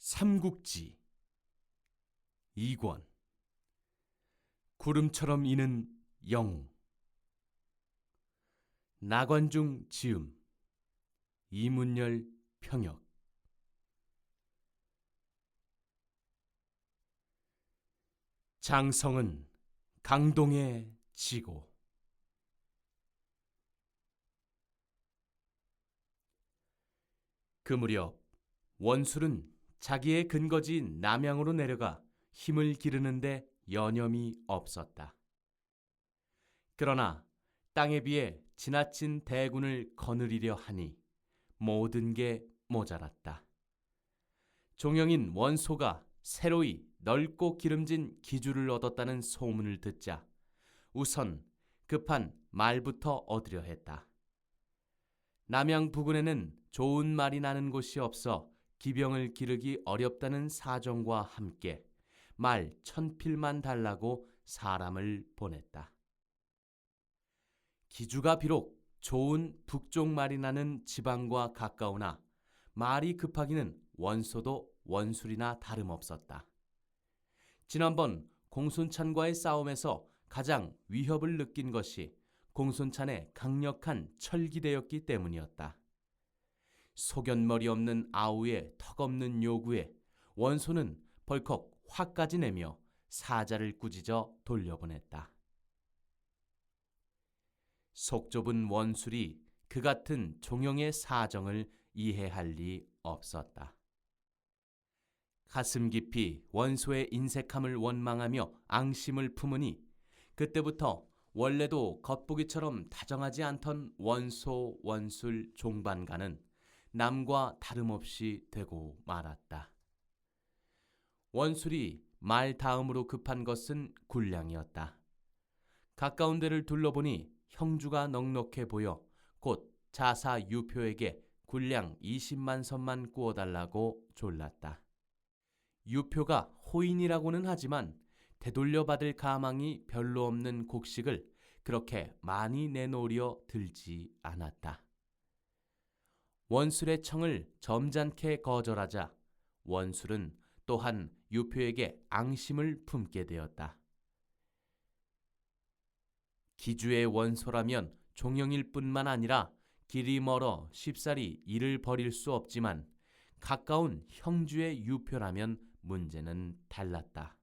삼국지 2권 구름처럼 이는 영웅. 나관중 지음, 이문열 평역. 장성은 강동에 지고. 그 무렵 원술은 자기의 근거지 남양으로 내려가 힘을 기르는데 여념이 없었다. 그러나 땅에 비해 지나친 대군을 거느리려 하니 모든 게 모자랐다. 종영인 원소가 새로이 넓고 기름진 기주를 얻었다는 소문을 듣자 우선 급한 말부터 얻으려 했다. 남양 부근에는 좋은 말이 나는 곳이 없어 기병을 기르기 어렵다는 사정과 함께 말 1000필만 달라고 사람을 보냈다. 기주가 비록 좋은 북쪽 말이 나는 지방과 가까우나 말이 급하기는 원소도 원술이나 다름없었다. 지난번 공손찬과의 싸움에서 가장 위협을 느낀 것이 공손찬의 강력한 철기대였기 때문이었다. 소견머리 없는 아우의 턱없는 요구에 원소는 벌컥 화까지 내며 사자를 꾸짖어 돌려보냈다. 속 좁은 원술이 그 같은 종영의 사정을 이해할 리 없었다. 가슴 깊이 원소의 인색함을 원망하며 앙심을 품으니 그때부터 원래도 겉보기처럼 다정하지 않던 원소, 원술, 종반가는 남과 다름없이 되고 말았다. 원술이 말 다음으로 급한 것은 군량이었다. 가까운 데를 둘러보니 형주가 넉넉해 보여 곧 자사 유표에게 군량 20만 선만 구워달라고 졸랐다. 유표가 호인이라고는 하지만 되돌려 받을 가망이 별로 없는 곡식을 그렇게 많이 내놓으려 들지 않았다. 원술의 청을 점잖게 거절하자 원술은 또한 유표에게 앙심을 품게 되었다. 기주의 원소라면 종영일 뿐만 아니라 길이 멀어 쉽사리 일을 벌일 수 없지만 가까운 형주의 유표라면 문제는 달랐다.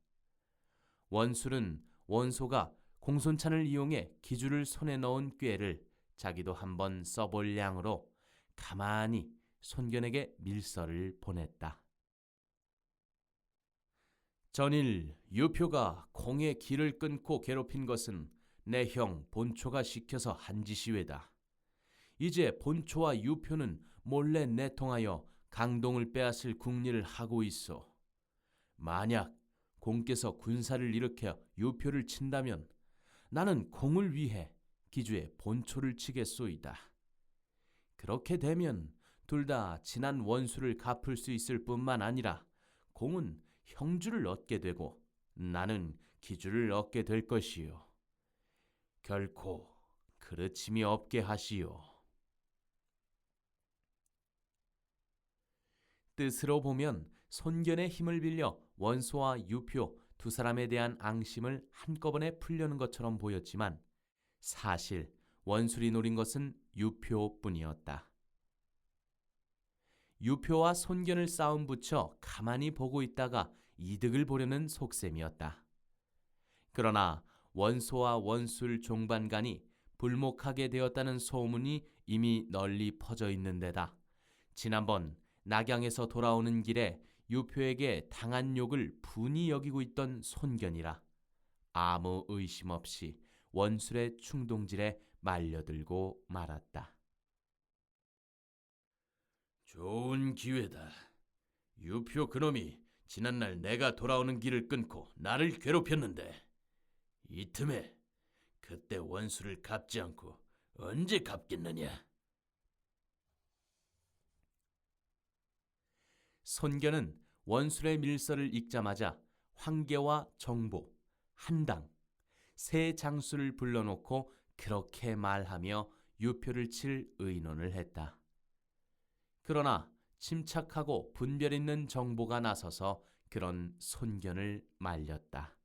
원술은 원소가 공손찬을 이용해 기주를 손에 넣은 꾀를 자기도 한번 써볼 양으로 가만히 손견에게 밀서를 보냈다. 전일 유표가 공의 길을 끊고 괴롭힌 것은 내 형 본초가 시켜서 한 짓이외다. 이제 본초와 유표는 몰래 내통하여 강동을 빼앗을 궁리를 하고 있어. 만약 공께서 군사를 일으켜 유표를 친다면 나는 공을 위해 기주의 본초를 치겠소이다. 그렇게 되면 둘 다 지난 원수를 갚을 수 있을 뿐만 아니라 공은 형주를 얻게 되고 나는 기주를 얻게 될 것이요. 결코 그르침이 없게 하시오. 뜻으로 보면 손견의 힘을 빌려 원소와 유표 두 사람에 대한 앙심을 한꺼번에 풀려는 것처럼 보였지만 사실 원술이 노린 것은 유표뿐이었다. 유표와 손견을 싸움 붙여 가만히 보고 있다가 이득을 보려는 속셈이었다. 그러나 원소와 원술 종반간이 불목하게 되었다는 소문이 이미 널리 퍼져 있는 데다 지난번 낙양에서 돌아오는 길에 유표에게 당한 욕을 분히 여기고 있던 손견이라 아무 의심 없이 원술의 충동질에 말려들고 말았다. 좋은 기회다. 유표 그놈이 지난날 내가 돌아오는 길을 끊고 나를 괴롭혔는데 이 틈에 그때 원수를 갚지 않고 언제 갚겠느냐. 손견은 원술의 밀서를 읽자마자 황계와 정보, 한당, 세 장수를 불러놓고 그렇게 말하며 유표를 칠 의논을 했다. 그러나 침착하고 분별 있는 정보가 나서서 그런 손견을 말렸다.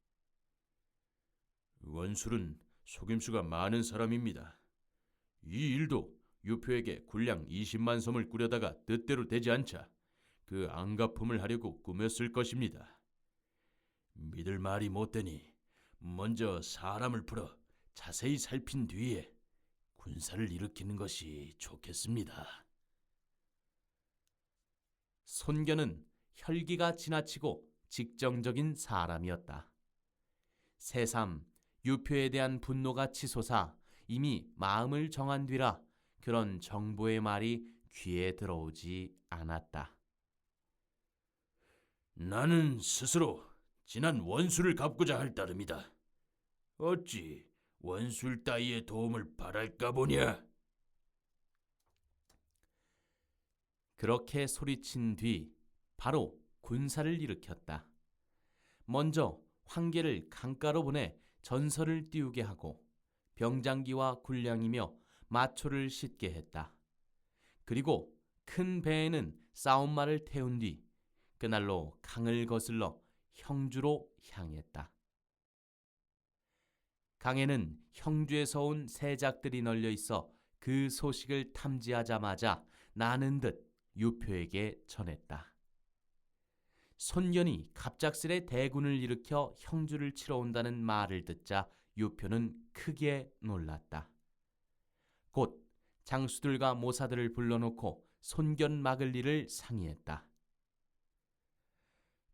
원술은 속임수가 많은 사람입니다. 이 일도 유표에게 군량 20만 섬을 꾸려다가 뜻대로 되지 않자 그 안갚음을 하려고 꾸몄을 것입니다. 믿을 말이 못되니 먼저 사람을 풀어 자세히 살핀 뒤에 군사를 일으키는 것이 좋겠습니다. 손견은 혈기가 지나치고 직정적인 사람이었다. 새삼 유표에 대한 분노가 치솟아 이미 마음을 정한 뒤라 그런 정보의 말이 귀에 들어오지 않았다. 나는 스스로 지난 원수를 갚고자 할 따름이다. 어찌 원술 따위의 도움을 바랄까 보냐. 그렇게 소리친 뒤 바로 군사를 일으켰다. 먼저 황계를 강가로 보내 전설을 띄우게 하고 병장기와 군량이며 마초를 싣게 했다. 그리고 큰 배에는 싸움말을 태운 뒤 그날로 강을 거슬러 형주로 향했다. 강에는 형주에서 온 세작들이 널려 있어 그 소식을 탐지하자마자 나는 듯 유표에게 전했다. 손견이 갑작스레 대군을 일으켜 형주를 치러 온다는 말을 듣자 유표는 크게 놀랐다. 곧 장수들과 모사들을 불러놓고 손견 막을 일을 상의했다.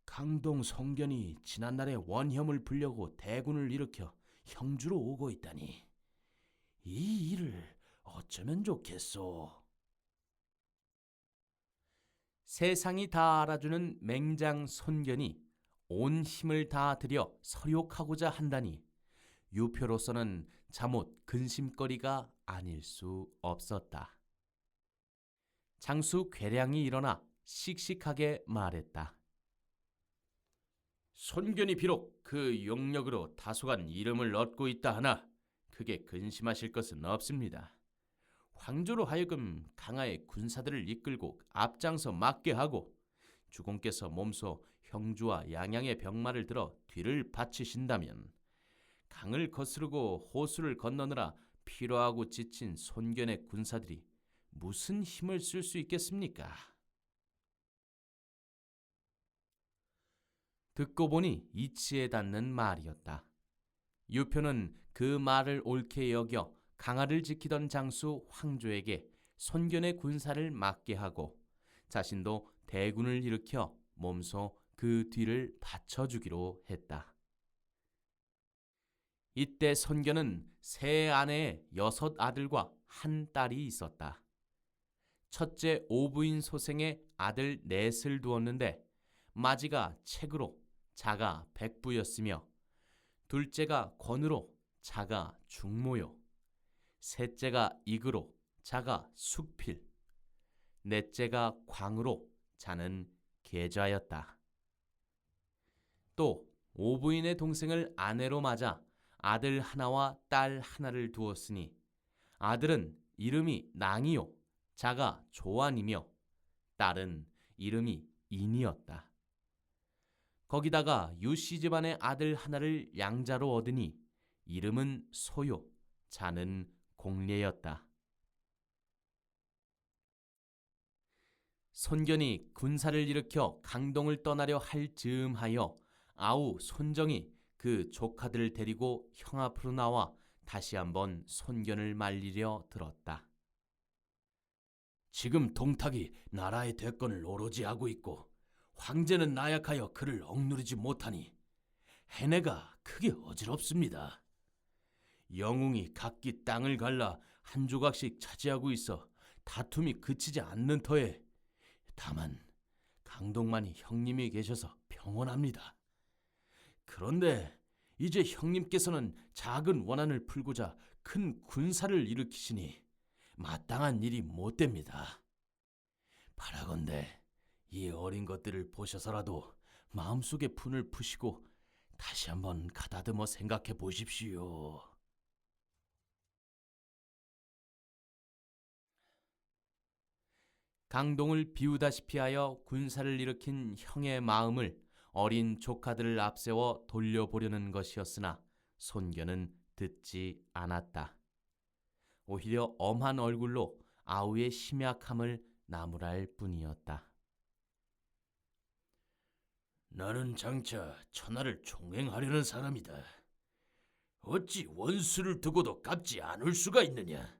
강동 성견이 지난날에 원혐을 불려고 대군을 일으켜 형주로 오고 있다니 이 일을 어쩌면 좋겠소. 세상이 다 알아주는 맹장 손견이 온 힘을 다 들여 설욕하고자 한다니 유표로서는 잠옷 근심거리가 아닐 수 없었다. 장수 괴량이 일어나 씩씩하게 말했다. 손견이 비록 그 용력으로 다소간 이름을 얻고 있다 하나 크게 근심하실 것은 없습니다. 황조로 하여금 강하의 군사들을 이끌고 앞장서 막게 하고 주공께서 몸소 형주와 양양의 병마를 들어 뒤를 받치신다면 강을 거스르고 호수를 건너느라 피로하고 지친 손견의 군사들이 무슨 힘을 쓸 수 있겠습니까? 듣고 보니 이치에 닿는 말이었다. 유표는 그 말을 옳게 여겨 강화를 지키던 장수 황조에게 손견의 군사를 맡게 하고 자신도 대군을 일으켜 몸소 그 뒤를 받쳐주기로 했다. 이때 손견은 세 아내의 6 아들과 한 딸이 있었다. 첫째 오부인 소생에 아들 넷을 두었는데 마지가 책으로 자가 백부였으며 둘째가 권으로 자가 중모요 셋째가 이그로 자가 숙필 넷째가 광으로 자는 계좌였다. 또 오부인의 동생을 아내로 맞아 아들 하나와 딸 하나를 두었으니 아들은 이름이 낭이요 자가 조안이며 딸은 이름이 인이었다. 거기다가 유씨 집안의 아들 하나를 양자로 얻으니 이름은 소요 자는 공례였다. 손견이 군사를 일으켜 강동을 떠나려 할 즈음하여 아우 손정이 그 조카들을 데리고 형 앞으로 나와 다시 한번 손견을 말리려 들었다. 지금 동탁이 나라의 대권을 오로지 하고 있고 황제는 나약하여 그를 억누르지 못하니 해내가 크게 어지럽습니다. 영웅이 각기 땅을 갈라 한 조각씩 차지하고 있어 다툼이 그치지 않는 터에 다만 강동만이 형님이 계셔서 평온합니다. 그런데 이제 형님께서는 작은 원한을 풀고자 큰 군사를 일으키시니 마땅한 일이 못 됩니다. 바라건대 이 어린 것들을 보셔서라도 마음속에 분을 푸시고 다시 한번 가다듬어 생각해 보십시오. 강동을 비우다시피 하여 군사를 일으킨 형의 마음을 어린 조카들을 앞세워 돌려보려는 것이었으나 손견은 듣지 않았다. 오히려 엄한 얼굴로 아우의 심약함을 나무랄 뿐이었다. 나는 장차 천하를 총행하려는 사람이다. 어찌 원수를 두고도 갚지 않을 수가 있느냐?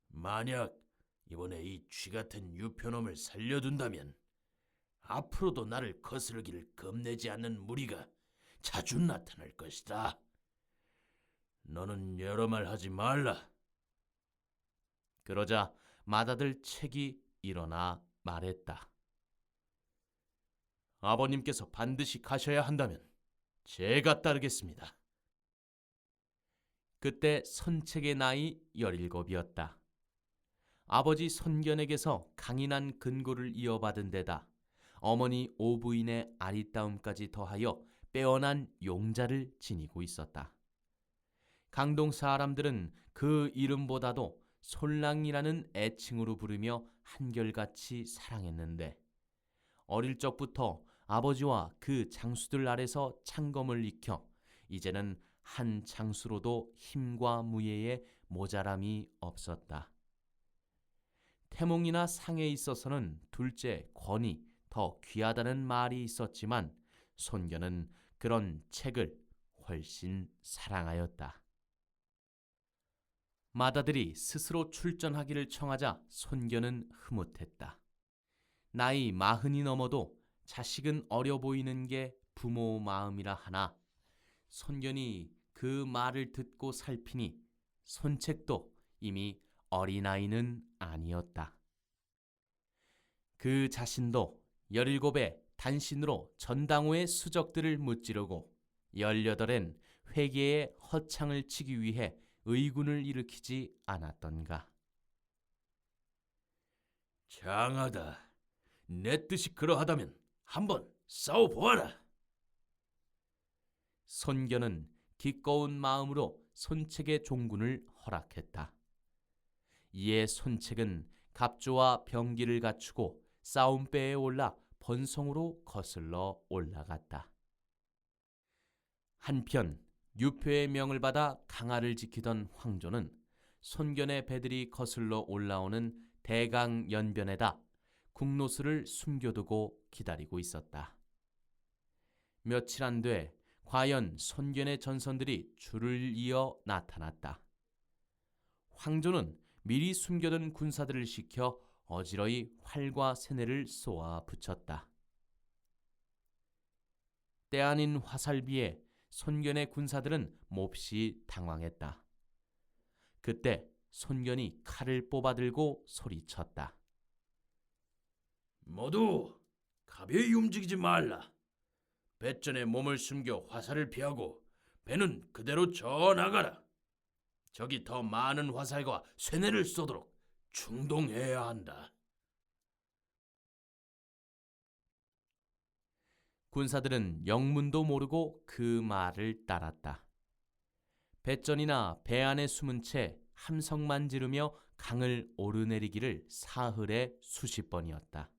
만약 이번에 이 쥐 같은 유표놈을 살려둔다면 앞으로도 나를 거스르기를 겁내지 않는 무리가 자주 나타날 것이다. 너는 여러 말 하지 말라. 그러자 맏아들 책이 일어나 말했다. 아버님께서 반드시 가셔야 한다면 제가 따르겠습니다. 그때 선책의 나이 17이었다. 아버지 손견에게서 강인한 근고를 이어받은 데다 어머니 오부인의 아리따움까지 더하여 빼어난 용자를 지니고 있었다. 강동 사람들은 그 이름보다도 솔랑이라는 애칭으로 부르며 한결같이 사랑했는데 어릴 적부터 아버지와 그 장수들 아래서 창검을 익혀 이제는 한 장수로도 힘과 무예에 모자람이 없었다. 태몽이나 상에 있어서는 둘째 권이 더 귀하다는 말이 있었지만 손견은 그런 책을 훨씬 사랑하였다. 맏아들이 스스로 출전하기를 청하자 손견은 흐뭇했다. 나이 40이 넘어도 자식은 어려 보이는 게 부모 마음이라 하나 손견이 그 말을 듣고 살피니 손책도 이미 어린아이는 아니었다. 그 자신도 17에 단신으로 전당호의 수적들을 무찌르고 18엔 회계의 허창을 치기 위해 의군을 일으키지 않았던가. 장하다. 내 뜻이 그러하다면 한번 싸워보아라. 손견은 기꺼운 마음으로 손책의 종군을 허락했다. 이에 손책은 갑주와 병기를 갖추고 싸움배에 올라 번성으로 거슬러 올라갔다. 한편 유표의 명을 받아 강화를 지키던 황조는 손견의 배들이 거슬러 올라오는 대강 연변에다 국노수를 숨겨두고 기다리고 있었다. 며칠 안 돼 과연 손견의 전선들이 줄을 이어 나타났다. 황조는 미리 숨겨둔 군사들을 시켜 어지러이 활과 세뇌를 쏘아 붙였다. 때 아닌 화살비에 손견의 군사들은 몹시 당황했다. 그때 손견이 칼을 뽑아들고 소리쳤다. 모두 가벼이 움직이지 말라. 배전에 몸을 숨겨 화살을 피하고 배는 그대로 저 나가라. 적이 더 많은 화살과 쇠뇌를 쏘도록 충동해야 한다. 군사들은 영문도 모르고 그 말을 따랐다. 배전이나 배 안에 숨은 채 함성만 지르며 강을 오르내리기를 사흘에 수십 번이었다.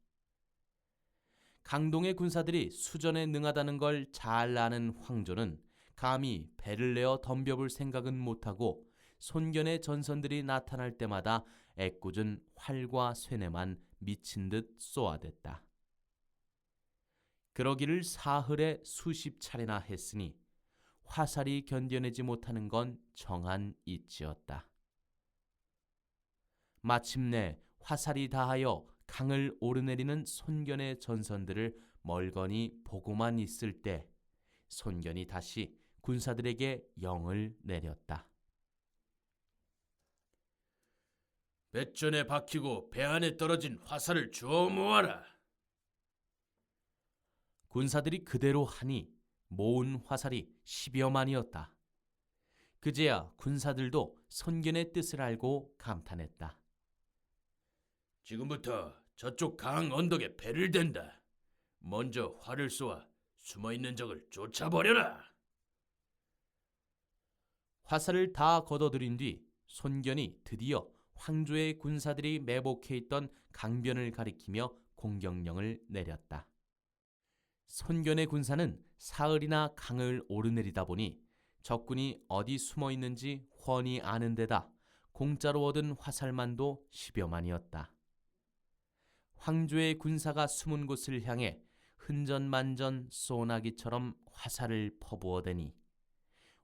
강동의 군사들이 수전에 능하다는 걸 잘 아는 황조는 감히 배를 내어 덤벼볼 생각은 못하고 손견의 전선들이 나타날 때마다 애꿎은 활과 쇠뇌만 미친 듯 쏘아댔다. 그러기를 사흘에 수십 차례나 했으니 화살이 견뎌내지 못하는 건 정한 이치였다. 마침내 화살이 다하여 강을 오르내리는 손견의 전선들을 멀거니 보고만 있을 때 손견이 다시 군사들에게 영을 내렸다. 배전에 박히고 배 안에 떨어진 화살을 주워 모아라. 군사들이 그대로 하니 모은 화살이 10여만이었다. 그제야 군사들도 손견의 뜻을 알고 감탄했다. 지금부터 저쪽 강 언덕에 배를 댄다. 먼저 활을 쏘아 숨어있는 적을 쫓아버려라. 화살을 다 걷어들인 뒤 손견이 드디어 황조의 군사들이 매복해 있던 강변을 가리키며 공격령을 내렸다. 손견의 군사는 사흘이나 강을 오르내리다 보니 적군이 어디 숨어 있는지 훤히 아는 데다 공짜로 얻은 화살만도 10여만이었다. 황조의 군사가 숨은 곳을 향해 흔전만전 소나기처럼 화살을 퍼부어대니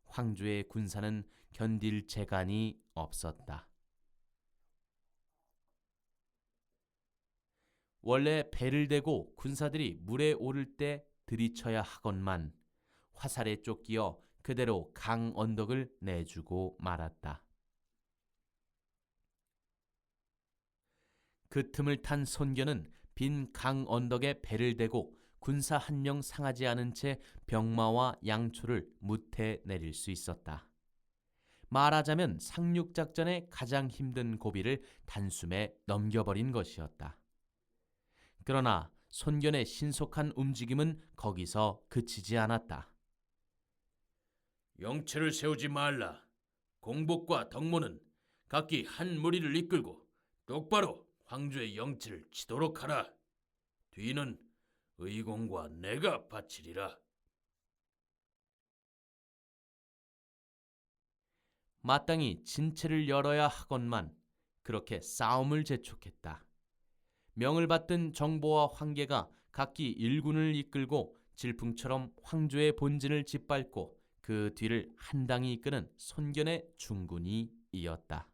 황조의 군사는 견딜 재간이 없었다. 원래 배를 대고 군사들이 물에 오를 때 들이쳐야 하건만 화살에 쫓기어 그대로 강 언덕을 내주고 말았다. 그 틈을 탄 손견은 빈 강 언덕에 배를 대고 군사 한 명 상하지 않은 채 병마와 양초를 무태 내릴 수 있었다. 말하자면 상륙작전의 가장 힘든 고비를 단숨에 넘겨버린 것이었다. 그러나 손견의 신속한 움직임은 거기서 그치지 않았다. 영체를 세우지 말라. 공복과 덕모는 각기 한 무리를 이끌고 똑바로 황조의 영체를 치도록 하라. 뒤는 의공과 내가 바치리라. 마땅히 진체를 열어야 하건만 그렇게 싸움을 재촉했다. 명을 받든 정보와 황계가 각기 일군을 이끌고 질풍처럼 황조의 본진을 짓밟고 그 뒤를 한당히 이끄는 손견의 중군이 이었다.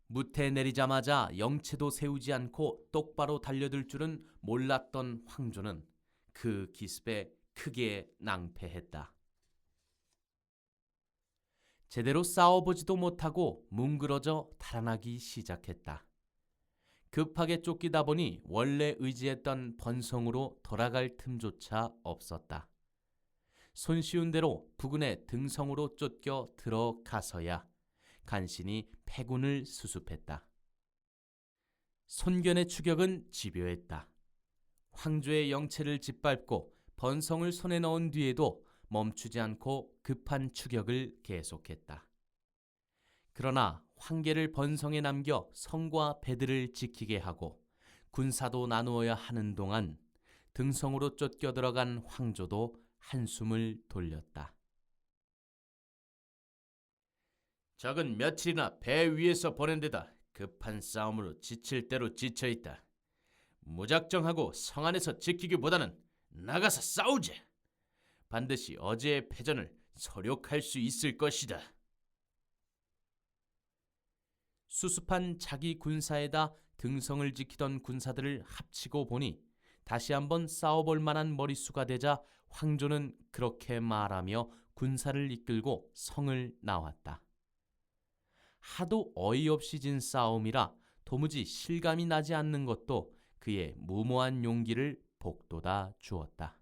무태 내리자마자 영체도 세우지 않고 똑바로 달려들 줄은 몰랐던 황조는 그 기습에 크게 낭패했다. 제대로 싸워보지도 못하고 뭉그러져 달아나기 시작했다. 급하게 쫓기다 보니 원래 의지했던 번성으로 돌아갈 틈조차 없었다. 손쉬운 대로 부근의 등성으로 쫓겨 들어가서야 간신히 패군을 수습했다. 손견의 추격은 집요했다. 황조의 영체를 짓밟고 번성을 손에 넣은 뒤에도 멈추지 않고 급한 추격을 계속했다. 그러나 황계를 번성에 남겨 성과 배들을 지키게 하고 군사도 나누어야 하는 동안 등성으로 쫓겨 들어간 황조도 한숨을 돌렸다. 적은 며칠이나 배 위에서 보낸 데다 급한 싸움으로 지칠 대로 지쳐있다. 무작정하고 성 안에서 지키기보다는 나가서 싸우자. 반드시 어제의 패전을 소욕할 수 있을 것이다. 수습한 자기 군사에다 등성을 지키던 군사들을 합치고 보니 다시 한번 싸워볼 만한 머릿수가 되자 황조는 그렇게 말하며 군사를 이끌고 성을 나왔다. 하도 어이없이 진 싸움이라 도무지 실감이 나지 않는 것도 그의 무모한 용기를 복돋아 주었다.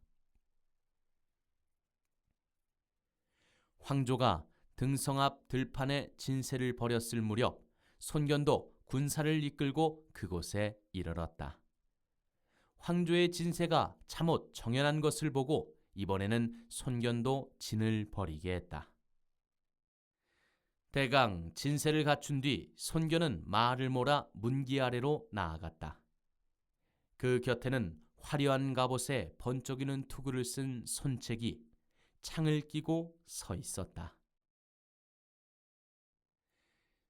황조가 등성 앞 들판에 진세를 벌였을 무렵 손견도 군사를 이끌고 그곳에 이르렀다. 황조의 진세가 참못 정연한 것을 보고 이번에는 손견도 진을 벌이게 했다. 대강 진세를 갖춘 뒤 손견은 말을 몰아 문기 아래로 나아갔다. 그 곁에는 화려한 갑옷에 번쩍이는 투구를 쓴 손책이 창을 끼고 서 있었다.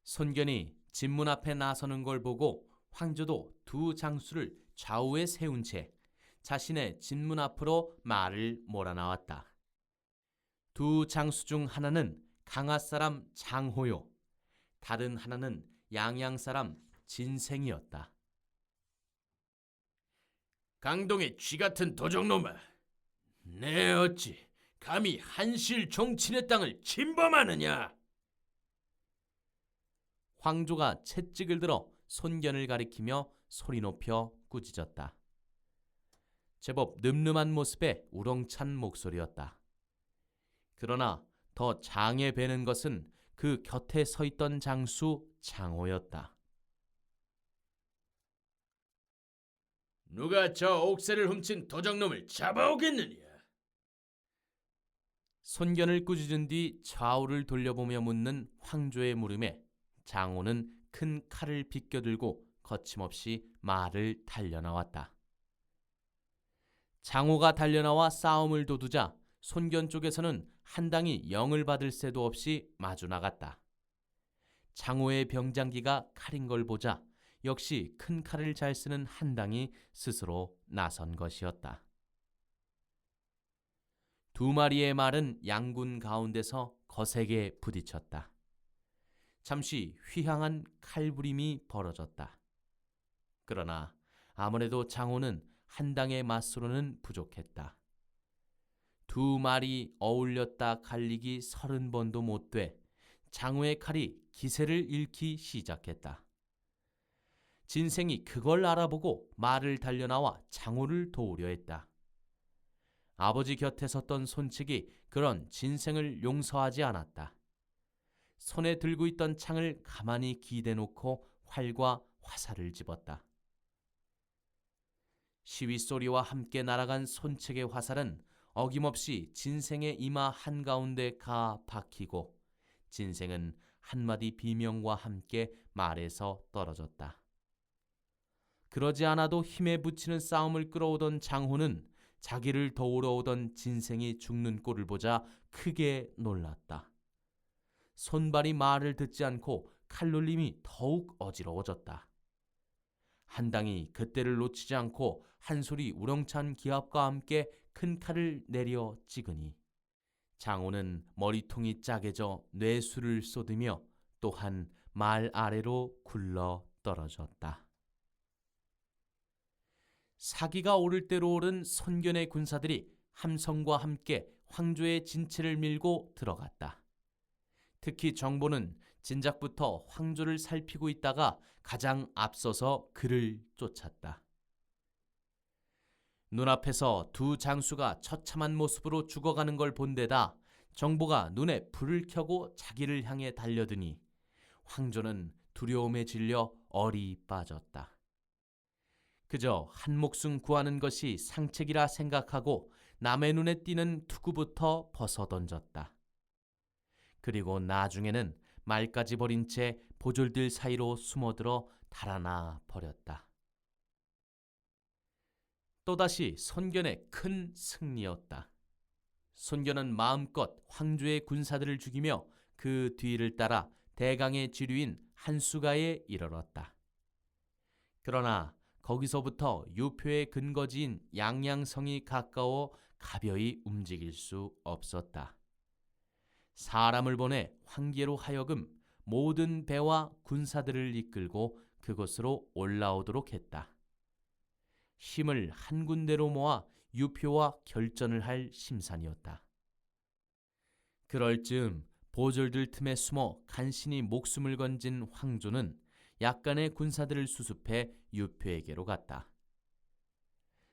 손견이 진문 앞에 나서는 걸 보고 황조도 두 장수를 좌우에 세운 채 자신의 진문 앞으로 말을 몰아나왔다. 두 장수 중 하나는 강화 사람 장호요, 다른 하나는 양양 사람 진생이었다. 강동의 쥐 같은 도적놈아, 내 어찌 감히 한실 종친의 땅을 침범하느냐? 황조가 채찍을 들어 손견을 가리키며 소리 높여 꾸짖었다. 제법 늠름한 모습에 우렁찬 목소리였다. 그러나 더 장에 배는 것은 그 곁에 서 있던 장수 장호였다. 누가 저 옥새를 훔친 도적놈을 잡아오겠느냐? 손견을 꾸짖은 뒤 좌우를 돌려보며 묻는 황조의 물음에 장호는 큰 칼을 비껴들고 거침없이 말을 달려나왔다. 장호가 달려나와 싸움을 도두자 손견 쪽에서는 한당이 영을 받을 새도 없이 마주 나갔다. 장호의 병장기가 칼인 걸 보자 역시 큰 칼을 잘 쓰는 한당이 스스로 나선 것이었다. 두 마리의 말은 양군 가운데서 거세게 부딪혔다. 잠시 휘황한 칼부림이 벌어졌다. 그러나 아무래도 장호는 한당의 맞서로는 부족했다. 두 말이 어울렸다 갈리기 30번도 못 돼 장호의 칼이 기세를 잃기 시작했다. 진생이 그걸 알아보고 말을 달려나와 장호를 도우려 했다. 아버지 곁에 섰던 손칙이 그런 진생을 용서하지 않았다. 손에 들고 있던 창을 가만히 기대놓고 활과 화살을 집었다. 시위 소리와 함께 날아간 손책의 화살은 어김없이 진생의 이마 한가운데 가 박히고 진생은 한마디 비명과 함께 말에서 떨어졌다. 그러지 않아도 힘에 부치는 싸움을 끌어오던 장호는 자기를 도우러 오던 진생이 죽는 꼴을 보자 크게 놀랐다. 손발이 말을 듣지 않고 칼놀림이 더욱 어지러워졌다. 한당이 그때를 놓치지 않고 한 소리 우렁찬 기합과 함께 큰 칼을 내려 찍으니 장호는 머리통이 짜개져 뇌수를 쏟으며 또한 말 아래로 굴러 떨어졌다. 사기가 오를 대로 오른 손견의 군사들이 함성과 함께 황조의 진체를 밀고 들어갔다. 특히 정보는 진작부터 황조를 살피고 있다가 가장 앞서서 그를 쫓았다. 눈앞에서 두 장수가 처참한 모습으로 죽어가는 걸 본 데다 정보가 눈에 불을 켜고 자기를 향해 달려드니 황조는 두려움에 질려 얼이 빠졌다. 그저 한 목숨 구하는 것이 상책이라 생각하고 남의 눈에 띄는 투구부터 벗어던졌다. 그리고 나중에는 말까지 버린 채 보졸들 사이로 숨어들어 달아나 버렸다. 또다시 손견의 큰 승리였다. 손견은 마음껏 황조의 군사들을 죽이며 그 뒤를 따라 대강의 지류인 한수가에 이르렀다. 그러나 거기서부터 유표의 근거지인 양양성이 가까워 가벼이 움직일 수 없었다. 사람을 보내 황제로 하여금 모든 배와 군사들을 이끌고 그곳으로 올라오도록 했다. 힘을 한 군데로 모아 유표와 결전을 할 심산이었다. 그럴 즈음 보졸들 틈에 숨어 간신히 목숨을 건진 황조는 약간의 군사들을 수습해 유표에게로 갔다.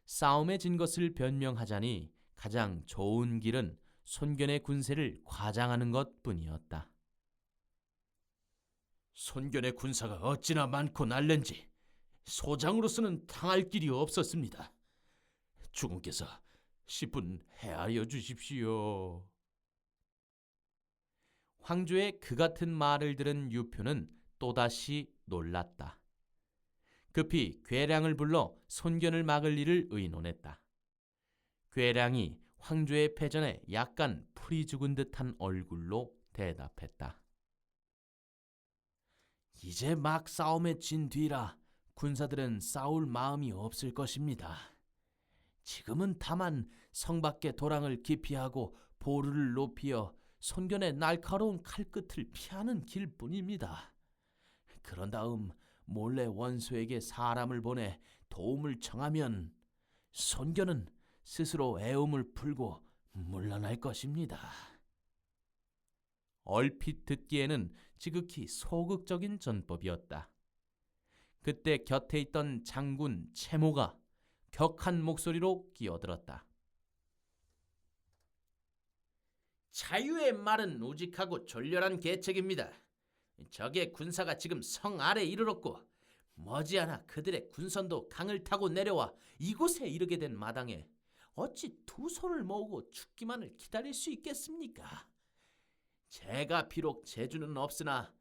싸움에 진 것을 변명하자니 가장 좋은 길은 손견의 군세를 과장하는 것뿐이었다. 손견의 군사가 어찌나 많고 날랜지 소장으로서는 당할 길이 없었습니다. 주공께서 10분 헤아려 주십시오. 황조의 그 같은 말을 들은 유표는 또다시 놀랐다. 급히 괴량을 불러 손견을 막을 일을 의논했다. 괴량이 황조의 패전에 약간 풀이 죽은 듯한 얼굴로 대답했다. 이제 막 싸움에 진 뒤라 군사들은 싸울 마음이 없을 것입니다. 지금은 다만 성 밖의 도랑을 기피하고 보루를 높이어 손견의 날카로운 칼끝을 피하는 길뿐입니다. 그런 다음 몰래 원소에게 사람을 보내 도움을 청하면 손견은 스스로 애움을 풀고 물러날 것입니다. 얼핏 듣기에는 지극히 소극적인 전법이었다. 그때 곁에 있던 장군 채모가 격한 목소리로 끼어들었다. 자유의 말은 우직하고 졸렬한 계책입니다. 적의 군사가 지금 성 아래 이르렀고 머지않아 그들의 군선도 강을 타고 내려와 이곳에 이르게 된 마당에 어찌 두 손을 모으고 죽기만을 기다릴 수 있겠습니까? 제가 비록 재주는 없으나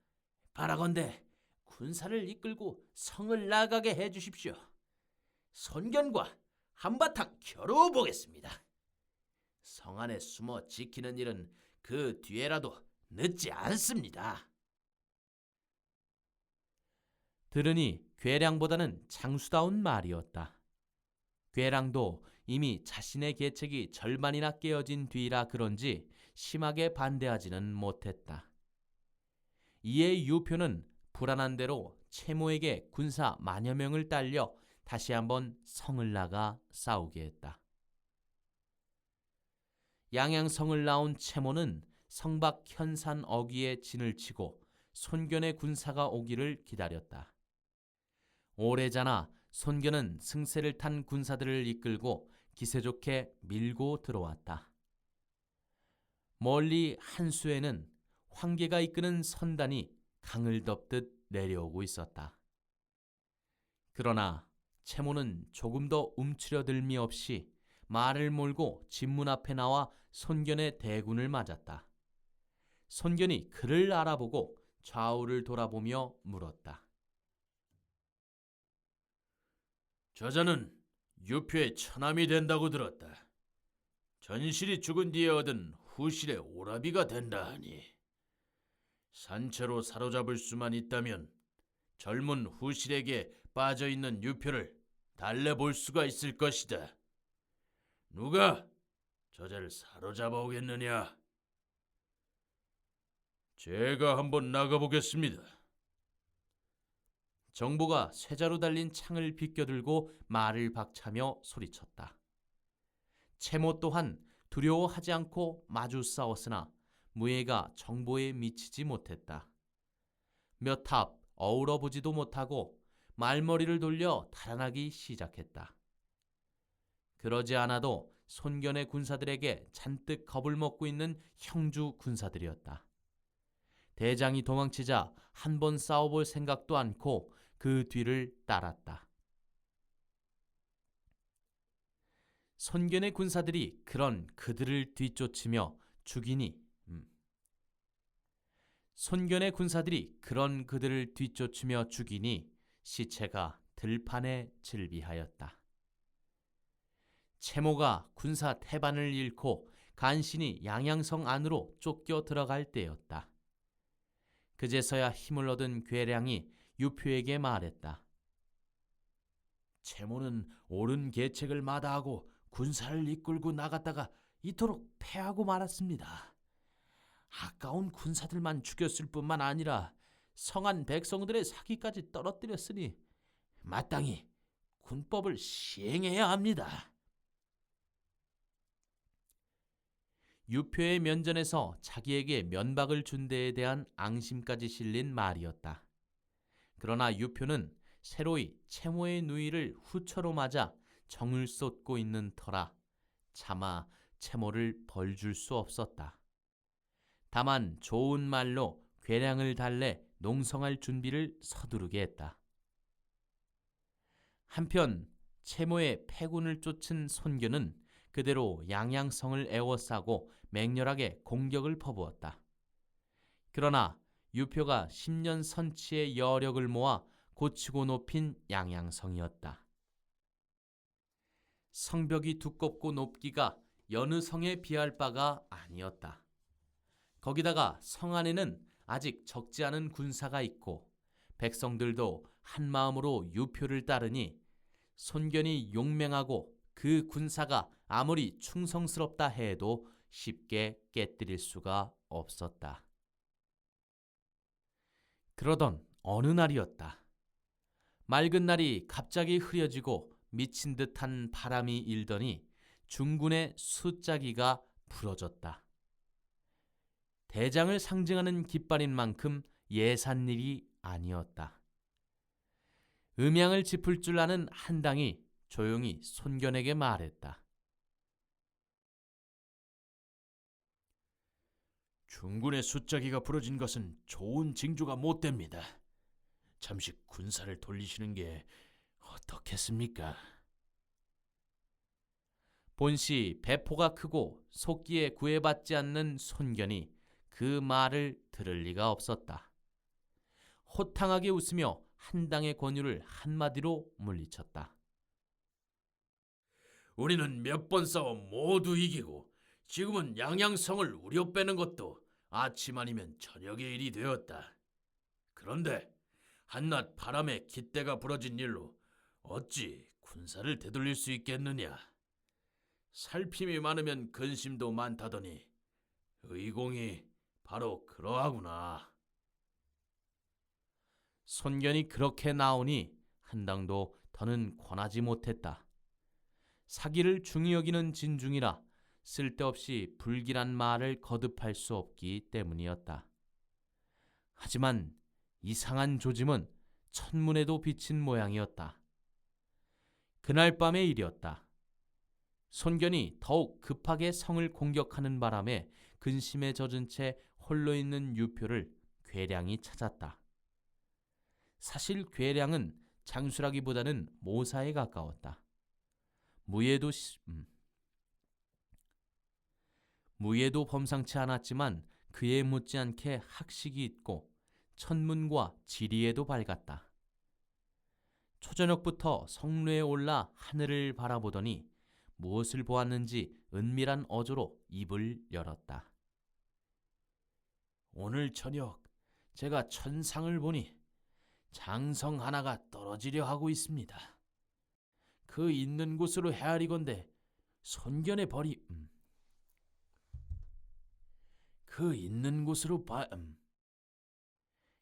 바라건대 군사를 이끌고 성을 나가게 해주십시오. 손견과 한바탕 겨뤄보겠습니다. 성 안에 숨어 지키는 일은 그 뒤에라도 늦지 않습니다. 들으니 괴량보다는 장수다운 말이었다. 괴량도 이미 자신의 계책이 절반이나 깨어진 뒤라 그런지 심하게 반대하지는 못했다. 이에 유표는 불안한 대로 채모에게 군사 만여 명을 딸려 다시 한번 성을 나가 싸우게 했다. 양양성을 나온 채모는 성밖 현산 어귀에 진을 치고 손견의 군사가 오기를 기다렸다. 오래자나 손견은 승세를 탄 군사들을 이끌고 기세 좋게 밀고 들어왔다. 멀리 한수에는 황계가 이끄는 선단이 강을 덮듯 내려오고 있었다. 그러나 채모는 조금 더 움츠려들미 없이 말을 몰고 진문 앞에 나와 손견의 대군을 맞았다. 손견이 그를 알아보고 좌우를 돌아보며 물었다. 저자는 유표의 처남이 된다고 들었다. 전실이 죽은 뒤에 얻은 후실의 오라비가 된다 하니 산채로 사로잡을 수만 있다면 젊은 후실에게 빠져있는 유표를 달래볼 수가 있을 것이다. 누가 저자를 사로잡아 오겠느냐? 제가 한번 나가보겠습니다. 정보가 쇠자루 달린 창을 비껴들고 말을 박차며 소리쳤다. 채모 또한 두려워하지 않고 마주 싸웠으나 무예가 정보에 미치지 못했다. 몇 합 어우러 보지도 못하고 말머리를 돌려 달아나기 시작했다. 그러지 않아도 손견의 군사들에게 잔뜩 겁을 먹고 있는 형주 군사들이었다. 대장이 도망치자 한 번 싸워볼 생각도 않고 그 뒤를 따랐다. 손견의 군사들이 그런 그들을 뒤쫓으며 죽이니 시체가 들판에 즐비하였다. 채모가 군사 태반을 잃고 간신히 양양성 안으로 쫓겨 들어갈 때였다. 그제서야 힘을 얻은 괴량이 유표에게 말했다. 채모는 옳은 계책을 마다하고 군사를 이끌고 나갔다가 이토록 패하고 말았습니다. 아까운 군사들만 죽였을 뿐만 아니라 성한 백성들의 사기까지 떨어뜨렸으니 마땅히 군법을 시행해야 합니다. 유표의 면전에서 자기에게 면박을 준 데에 대한 앙심까지 실린 말이었다. 그러나 유표는 새로이 채모의 누이를 후처로 맞아 정을 쏟고 있는 터라 차마 채모를 벌줄 수 없었다. 다만 좋은 말로 괴량을 달래 농성할 준비를 서두르게 했다. 한편 채모의 패군을 쫓은 손견은 그대로 양양성을 에워싸고 맹렬하게 공격을 퍼부었다. 그러나 유표가 10년 선치의 여력을 모아 고치고 높인 양양성이었다. 성벽이 두껍고 높기가 여느 성에 비할 바가 아니었다. 거기다가 성 안에는 아직 적지 않은 군사가 있고 백성들도 한마음으로 유표를 따르니 손견이 용맹하고 그 군사가 아무리 충성스럽다 해도 쉽게 깨뜨릴 수가 없었다. 그러던 어느 날이었다. 맑은 날이 갑자기 흐려지고 미친 듯한 바람이 일더니 중군의 숫자기가 부러졌다. 대장을 상징하는 깃발인 만큼 예산 일이 아니었다. 음양을 짚을 줄 아는 한당이 조용히 손견에게 말했다. 중군의 숫자기가 부러진 것은 좋은 징조가 못 됩니다. 잠시 군사를 돌리시는 게 어떻겠습니까? 본시 배포가 크고 속기에 구애받지 않는 손견이 그 말을 들을 리가 없었다. 호탕하게 웃으며 한당의 권유를 한마디로 물리쳤다. 우리는 몇 번 싸워 모두 이기고 지금은 양양성을 우려 빼는 것도 아침 아니면 저녁의 일이 되었다. 그런데 한낮 바람에 깃대가 부러진 일로 어찌 군사를 되돌릴 수 있겠느냐. 살핌이 많으면 근심도 많다더니 의공이 바로 그러하구나. 손견이 그렇게 나오니 한당도 더는 권하지 못했다. 사기를 중히 여기는 진중이라 쓸데없이 불길한 말을 거듭할 수 없기 때문이었다. 하지만 이상한 조짐은 천문에도 비친 모양이었다. 그날 밤의 일이었다. 손견이 더욱 급하게 성을 공격하는 바람에 근심에 젖은 채 홀로 있는 유표를 괴량이 찾았다. 사실 괴량은 장수라기보다는 모사에 가까웠다. 무예도 범상치 않았지만 그에 못지않게 학식이 있고 천문과 지리에도 밝았다. 초저녁부터 성루에 올라 하늘을 바라보더니 무엇을 보았는지 은밀한 어조로 입을 열었다. 오늘 저녁 제가 천상을 보니 장성 하나가 떨어지려 하고 있습니다. 그 있는 곳으로 헤아리건대 손견의 벌이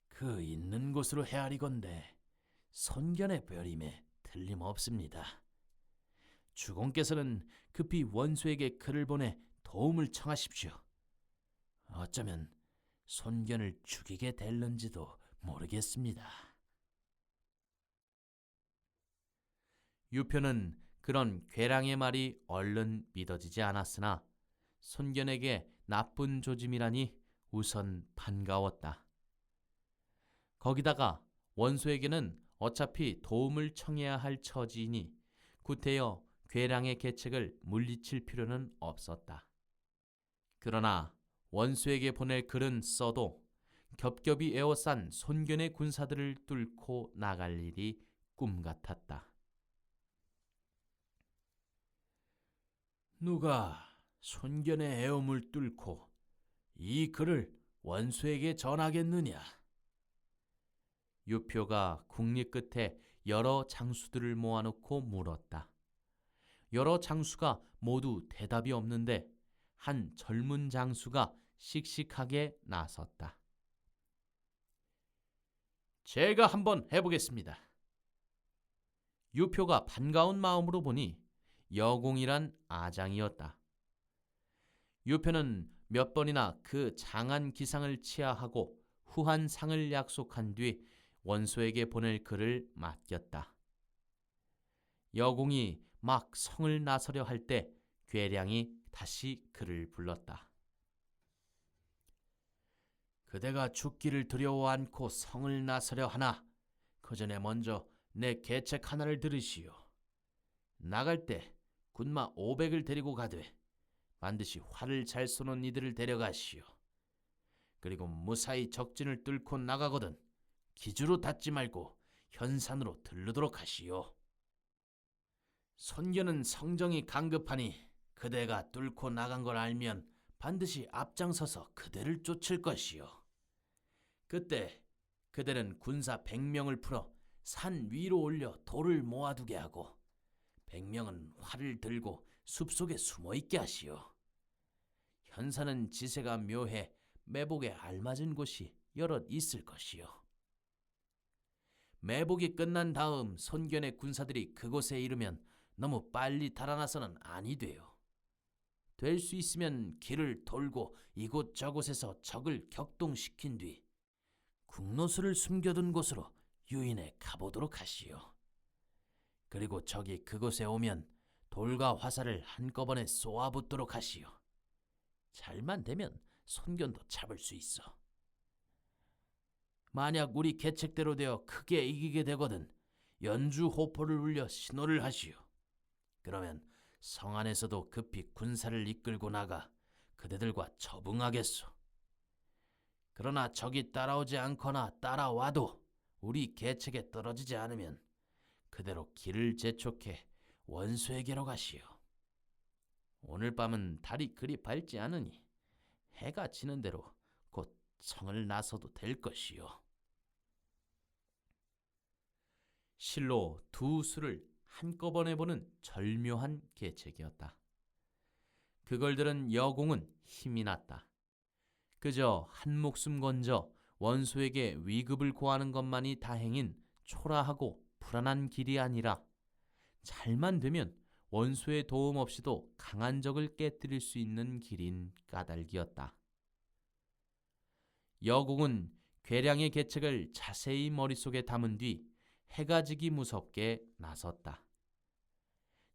그 있는 곳으로 헤아리건대 손견의 벼림에 틀림없습니다. 주공께서는 급히 원수에게 글을 보내 도움을 청하십시오. 어쩌면 손견을 죽이게 될는지도 모르겠습니다. 유표는 그런 괴랑의 말이 얼른 믿어지지 않았으나 손견에게 나쁜 조짐이라니 우선 반가웠다. 거기다가 원소에게는 어차피 도움을 청해야 할 처지이니 구태여 괴랑의 계책을 물리칠 필요는 없었다. 그러나 원수에게 보낼 글은 써도 겹겹이 에워싼 손견의 군사들을 뚫고 나갈 일이 꿈 같았다. 누가 손견의 애엄을 뚫고 이 글을 원수에게 전하겠느냐? 유표가 국리 끝에 여러 장수들을 모아놓고 물었다. 여러 장수가 모두 대답이 없는데 한 젊은 장수가 씩씩하게 나섰다. 제가 한번 해보겠습니다. 유표가 반가운 마음으로 보니 여공이란 아장이었다. 유표는 몇 번이나 그 장한 기상을 치하하고 후한 상을 약속한 뒤 원소에게 보낼 글을 맡겼다. 여공이 막 성을 나서려 할 때 괴량이 다시 그를 불렀다. 그대가 죽기를 두려워 않고 성을 나서려 하나 그 전에 먼저 내 계책 하나를 들으시오. 나갈 때 군마 500을 데리고 가되 반드시 활을 잘 쏘는 이들을 데려가시오. 그리고 무사히 적진을 뚫고 나가거든 기주로 닿지 말고 현산으로 들르도록 하시오. 손견은 성정이 강급하니 그대가 뚫고 나간 걸 알면 반드시 앞장서서 그대를 쫓을 것이오. 그때 그대는 군사 100명을 풀어 산 위로 올려 돌을 모아두게 하고 100명은 활을 들고 숲속에 숨어있게 하시오. 현산은 지세가 묘해 매복에 알맞은 곳이 여럿 있을 것이오. 매복이 끝난 다음 손견의 군사들이 그곳에 이르면 너무 빨리 달아나서는 아니 돼요. 될 수 있으면 길을 돌고 이곳저곳에서 적을 격동시킨 뒤 국노수를 숨겨둔 곳으로 유인해 가보도록 하시오. 그리고 적이 그곳에 오면 돌과 화살을 한꺼번에 쏘아붙도록 하시오. 잘만 되면 손견도 잡을 수 있어. 만약 우리 계책대로 되어 크게 이기게 되거든 연주 호포를 울려 신호를 하시오. 그러면 성 안에서도 급히 군사를 이끌고 나가 그대들과 처붕하겠소. 그러나 적이 따라오지 않거나 따라와도 우리 계책에 떨어지지 않으면 그대로 길을 재촉해 원수에게로 가시오. 오늘 밤은 달이 그리 밝지 않으니 해가 지는 대로 곧 성을 나서도 될 것이오. 실로 두 수를 한꺼번에 보는 절묘한 계책이었다. 그걸 들은 여공은 힘이 났다. 그저 한 목숨 건져 원수에게 위급을 고하는 것만이 다행인 초라하고 불안한 길이 아니라 잘만 되면 원수의 도움 없이도 강한 적을 깨뜨릴 수 있는 길인 까닭이었다. 여공은 괴량의 계책을 자세히 머릿속에 담은 뒤 해가 지기 무섭게 나섰다.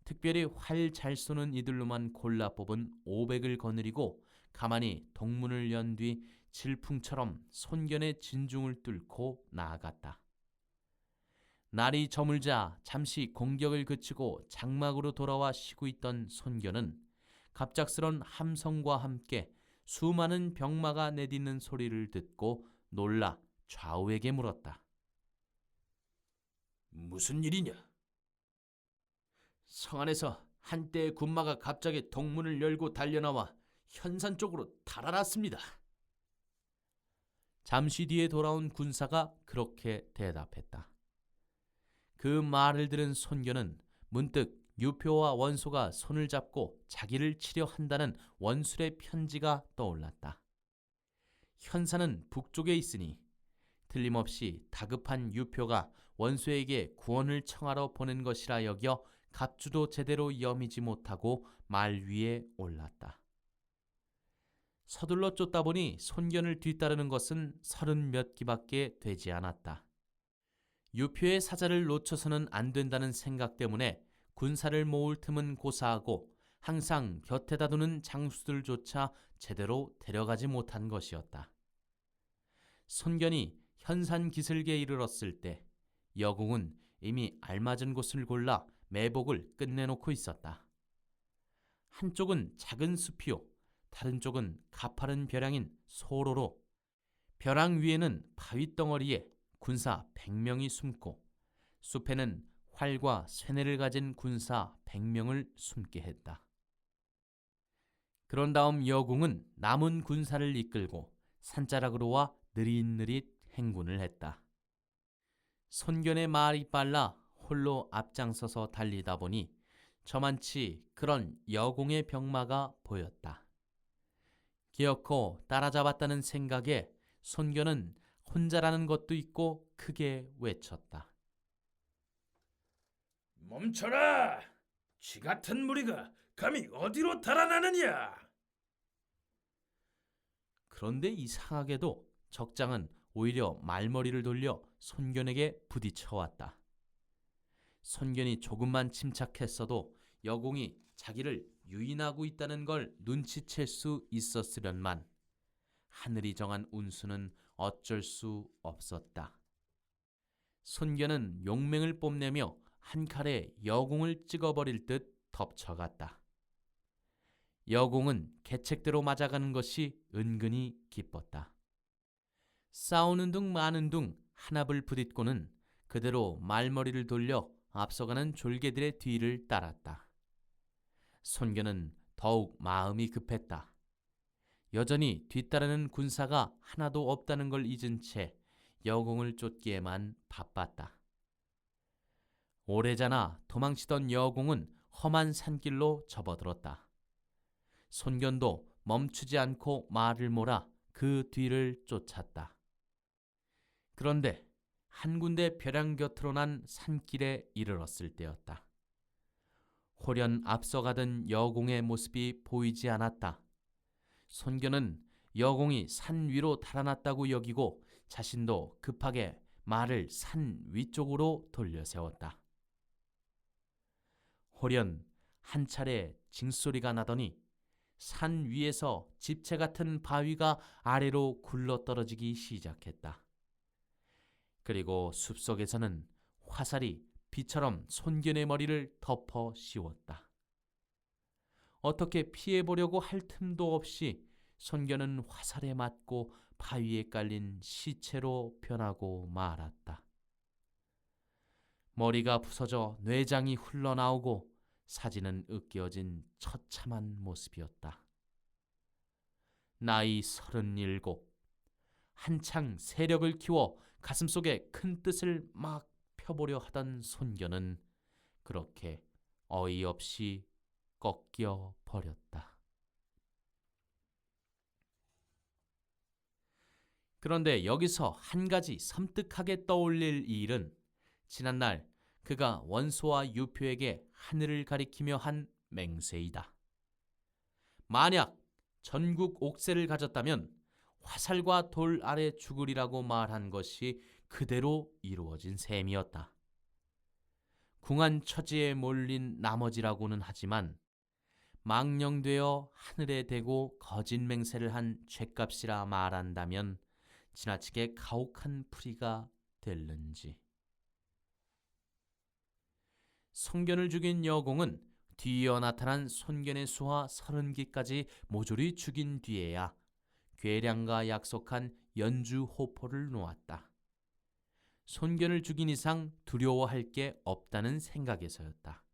특별히 활 잘 쏘는 이들로만 골라 뽑은 500을 거느리고 가만히 동문을 연 뒤 질풍처럼 손견의 진중을 뚫고 나아갔다. 날이 저물자 잠시 공격을 그치고 장막으로 돌아와 쉬고 있던 손견은 갑작스런 함성과 함께 수많은 병마가 내딛는 소리를 듣고 놀라 좌우에게 물었다. 무슨 일이냐? 성 안에서 한때의 군마가 갑자기 동문을 열고 달려나와 현산 쪽으로 달아났습니다. 잠시 뒤에 돌아온 군사가 그렇게 대답했다. 그 말을 들은 손견은 문득 유표와 원소가 손을 잡고 자기를 치려 한다는 원술의 편지가 떠올랐다. 현산은 북쪽에 있으니 틀림없이 다급한 유표가 원수에게 구원을 청하러 보낸 것이라 여겨 갑주도 제대로 여미지 못하고 말 위에 올랐다. 서둘러 쫓다 보니 손견을 뒤따르는 것은 30몇 기밖에 되지 않았다. 유표의 사자를 놓쳐서는 안 된다는 생각 때문에 군사를 모을 틈은 고사하고 항상 곁에다 두는 장수들조차 제대로 데려가지 못한 것이었다. 손견이 현산 기슭에 이르렀을 때 여공은 이미 알맞은 곳을 골라 매복을 끝내놓고 있었다. 한쪽은 작은 숲이요, 다른 쪽은 가파른 벼랑인 소로로 벼랑 위에는 바위덩어리에 군사 100명이 숨고 숲에는 활과 쇠뇌를 가진 군사 100명을 숨게 했다. 그런 다음 여공은 남은 군사를 이끌고 산자락으로 와 느릿느릿 행군을 했다. 손견의 말이 빨라 홀로 앞장서서 달리다 보니 저만치 그런 여공의 병마가 보였다. 기어코 따라잡았다는 생각에 손견은 혼자라는 것도 있고 크게 외쳤다. 멈춰라! 쥐 같은 무리가 감히 어디로 달아나느냐? 그런데 이상하게도 적장은 오히려 말머리를 돌려 손견에게 부딪혀왔다. 손견이 조금만 침착했어도 여공이 자기를 유인하고 있다는 걸 눈치챌 수 있었으련만 하늘이 정한 운수는 어쩔 수 없었다. 손견은 용맹을 뽐내며 한 칼에 여공을 찍어버릴 듯 덮쳐갔다. 여공은 계책대로 맞아가는 것이 은근히 기뻤다. 싸우는 둥 마는 둥 한압을 부딪고는 그대로 말머리를 돌려 앞서가는 졸개들의 뒤를 따랐다. 손견은 더욱 마음이 급했다. 여전히 뒤따르는 군사가 하나도 없다는 걸 잊은 채 여공을 쫓기에만 바빴다. 오래전에 도망치던 여공은 험한 산길로 접어들었다. 손견도 멈추지 않고 말을 몰아 그 뒤를 쫓았다. 그런데 한 군데 벼랑 곁으로 난 산길에 이르렀을 때였다. 호련 앞서가던 여공의 모습이 보이지 않았다. 손견은 여공이 산 위로 달아났다고 여기고 자신도 급하게 말을 산 위쪽으로 돌려 세웠다. 호련 한 차례 징소리가 나더니 산 위에서 집채 같은 바위가 아래로 굴러떨어지기 시작했다. 그리고 숲속에서는 화살이 비처럼 손견의 머리를 덮어 씌웠다. 어떻게 피해보려고 할 틈도 없이 손견은 화살에 맞고 바위에 깔린 시체로 변하고 말았다. 머리가 부서져 뇌장이 흘러나오고 사지는 으깨어진 처참한 모습이었다. 나이 37, 한창 세력을 키워 가슴속에 큰 뜻을 막 펴보려 하던 손견은 그렇게 어이없이 꺾여 버렸다. 그런데 여기서 한 가지 섬뜩하게 떠올릴 일은 지난날 그가 원소와 유표에게 하늘을 가리키며 한 맹세이다. 만약 전국 옥새를 가졌다면 화살과 돌 아래 죽으리라고 말한 것이 그대로 이루어진 셈이었다. 궁한 처지에 몰린 나머지라고는 하지만 망령되어 하늘에 대고 거짓 맹세를 한 죗값이라 말한다면 지나치게 가혹한 풀이가 될는지. 손견을 죽인 여공은 뒤이어 나타난 손견의 수하 30기까지 모조리 죽인 뒤에야 괴량과 약속한 연주 호포를 놓았다. 손견을 죽인 이상 두려워할 게 없다는 생각에서였다.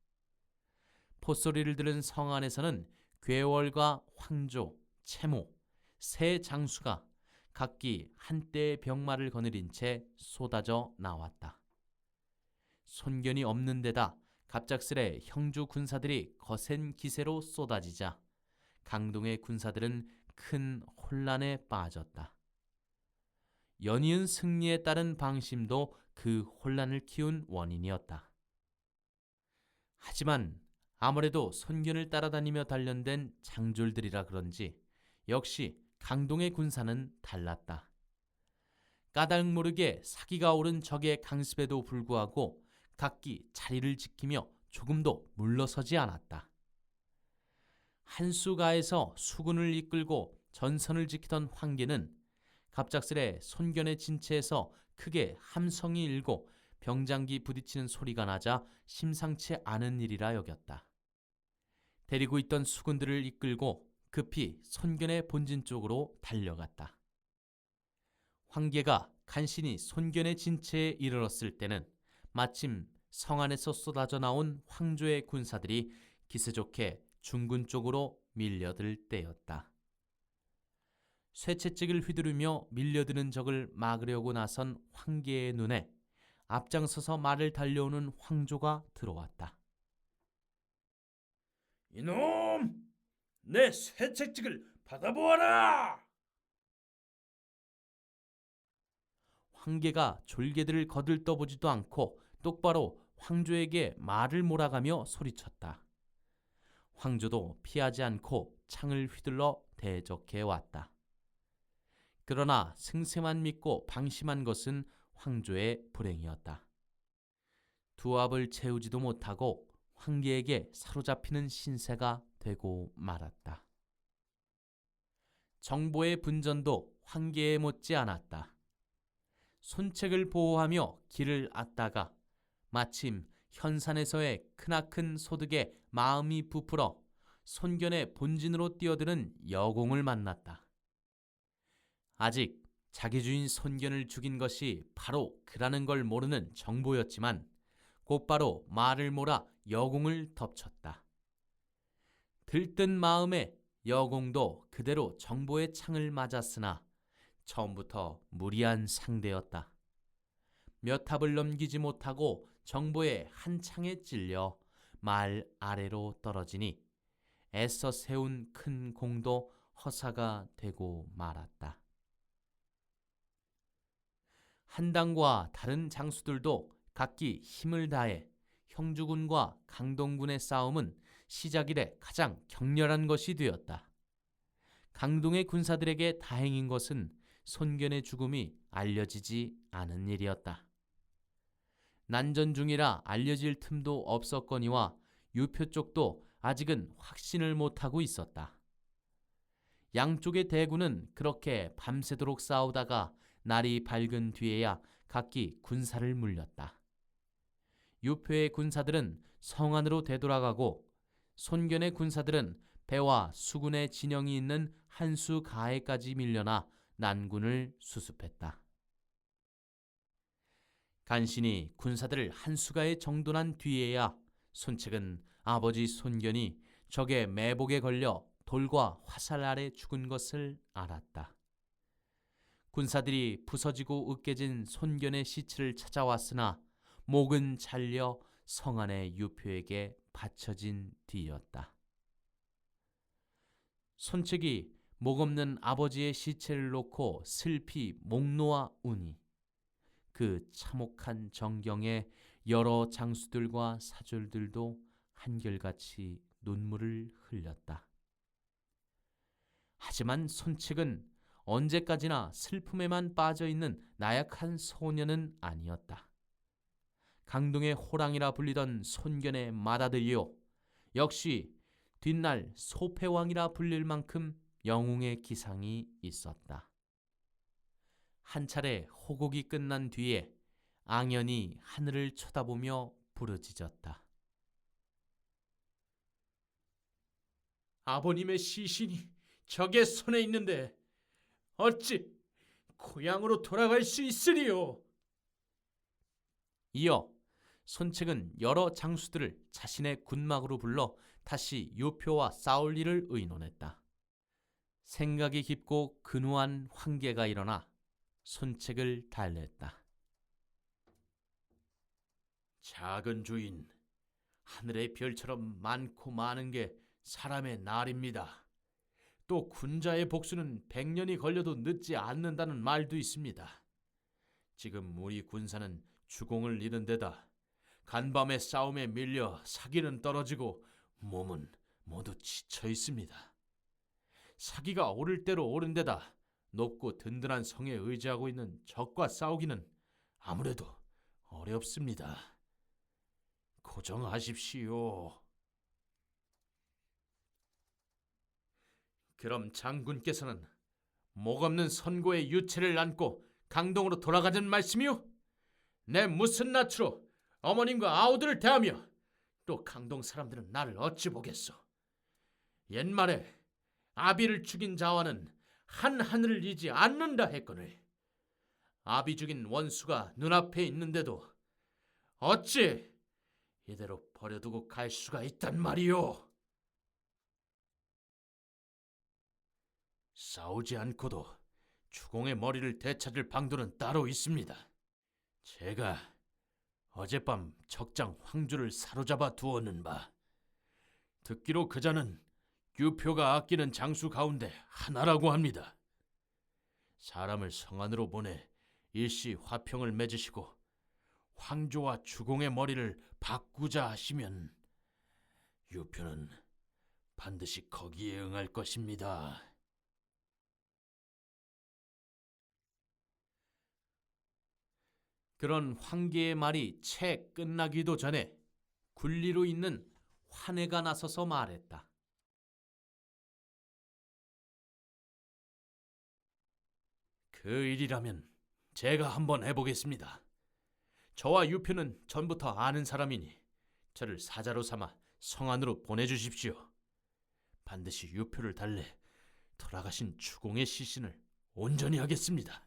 포소리를 들은 성 안에서는 괴월과 황조, 채모, 세 장수가 각기 한때의 병마를 거느린 채 쏟아져 나왔다. 손견이 없는 데다 갑작스레 형주 군사들이 거센 기세로 쏟아지자 강동의 군사들은 큰 혼란에 빠졌다. 연이은 승리에 따른 방심도 그 혼란을 키운 원인이었다. 하지만 아무래도 손견을 따라다니며 단련된 장졸들이라 그런지 역시 강동의 군사는 달랐다. 까닭 모르게 사기가 오른 적의 강습에도 불구하고 각기 자리를 지키며 조금도 물러서지 않았다. 한수가에서 수군을 이끌고 전선을 지키던 황계는 갑작스레 손견의 진체에서 크게 함성이 일고 병장기 부딪히는 소리가 나자 심상치 않은 일이라 여겼다. 데리고 있던 수군들을 이끌고 급히 손견의 본진 쪽으로 달려갔다. 황계가 간신히 손견의 진체에 이르렀을 때는 마침 성 안에서 쏟아져 나온 황조의 군사들이 기세 좋게 중군 쪽으로 밀려들 때였다. 쇠채찍을 휘두르며 밀려드는 적을 막으려고 나선 황계의 눈에 앞장서서 말을 달려오는 황조가 들어왔다. 이놈! 내 쇠책직을 받아보아라! 황계가 졸개들을 거들떠보지도 않고 똑바로 황조에게 말을 몰아가며 소리쳤다. 황조도 피하지 않고 창을 휘둘러 대적해 왔다. 그러나 승세만 믿고 방심한 것은 황조의 불행이었다. 두압을 채우지도 못하고 황계에게 사로잡히는 신세가 되고 말았다. 정보의 분전도 황계에 못지 않았다. 손책을 보호하며 길을 앗다가 마침 현산에서의 크나큰 소득에 마음이 부풀어 손견의 본진으로 뛰어드는 여공을 만났다. 아직 자기 주인 손견을 죽인 것이 바로 그라는 걸 모르는 정보였지만 곧바로 말을 몰아 여공을 덮쳤다. 들뜬 마음에 여공도 그대로 정보의 창을 맞았으나 처음부터 무리한 상대였다. 몇 탑을 넘기지 못하고 정보의 한 창에 찔려 말 아래로 떨어지니 애써 세운 큰 공도 허사가 되고 말았다. 한당과 다른 장수들도 각기 힘을 다해 형주군과 강동군의 싸움은 시작 이래 가장 격렬한 것이 되었다. 강동의 군사들에게 다행인 것은 손견의 죽음이 알려지지 않은 일이었다. 난전 중이라 알려질 틈도 없었거니와 유표 쪽도 아직은 확신을 못하고 있었다. 양쪽의 대군은 그렇게 밤새도록 싸우다가 날이 밝은 뒤에야 각기 군사를 물렸다. 유표의 군사들은 성 안으로 되돌아가고 손견의 군사들은 배와 수군의 진영이 있는 한수 가해까지 밀려나 난군을 수습했다. 간신히 군사들을 한수가에 정돈한 뒤에야 손책은 아버지 손견이 적의 매복에 걸려 돌과 화살 아래 죽은 것을 알았다. 군사들이 부서지고 으깨진 손견의 시체를 찾아왔으나 목은 잘려 성 안의 유표에게 바쳐진 뒤였다. 손책이 목 없는 아버지의 시체를 놓고 슬피 목 놓아 우니 그 참혹한 정경에 여러 장수들과 사졸들도 한결같이 눈물을 흘렸다. 하지만 손책은 언제까지나 슬픔에만 빠져있는 나약한 소년은 아니었다. 강동의 호랑이라 불리던 손견의 맏아들이요, 역시 뒷날 소패왕이라 불릴 만큼 영웅의 기상이 있었다. 한 차례 호곡이 끝난 뒤에 앙연이 하늘을 쳐다보며 부르짖었다. 아버님의 시신이 적의 손에 있는데 어찌 고향으로 돌아갈 수 있으리요? 이어 손책은 여러 장수들을 자신의 군막으로 불러 다시 유표와 싸울 일을 의논했다. 생각이 깊고 근후한 황계가 일어나 손책을 달랬다. 작은 주인, 하늘의 별처럼 많고 많은 게 사람의 날입니다. 또 군자의 복수는 100년이 걸려도 늦지 않는다는 말도 있습니다. 지금 우리 군사는 주공을 잃은 데다 간밤의 싸움에 밀려 사기는 떨어지고 몸은 모두 지쳐 있습니다. 사기가 오를 대로 오른 데다 높고 든든한 성에 의지하고 있는 적과 싸우기는 아무래도 어렵습니다. 고정하십시오. 그럼 장군께서는 목 없는 선고의 유체를 안고 강동으로 돌아가자는 말씀이요? 내 무슨 낯으로 어머님과 아우들을 대하며 또 강동 사람들은 나를 어찌 보겠소? 옛말에 아비를 죽인 자와는 한 하늘을 이지 않는다 했거늘. 아비 죽인 원수가 눈앞에 있는데도 어찌 이대로 버려두고 갈 수가 있단 말이오? 싸우지 않고도 주공의 머리를 되찾을 방도는 따로 있습니다. 제가 어젯밤 적장 황주를 사로잡아 두었는 바, 듣기로 그자는 유표가 아끼는 장수 가운데 하나라고 합니다. 사람을 성 안으로 보내 일시 화평을 맺으시고 황조와 주공의 머리를 바꾸자 하시면 유표는 반드시 거기에 응할 것입니다. 그런 황계의 말이 채 끝나기도 전에 굴리로 있는 환해가 나서서 말했다. 그 일이라면 제가 한번 해보겠습니다. 저와 유표는 전부터 아는 사람이니 저를 사자로 삼아 성 안으로 보내주십시오. 반드시 유표를 달래 돌아가신 주공의 시신을 온전히 하겠습니다.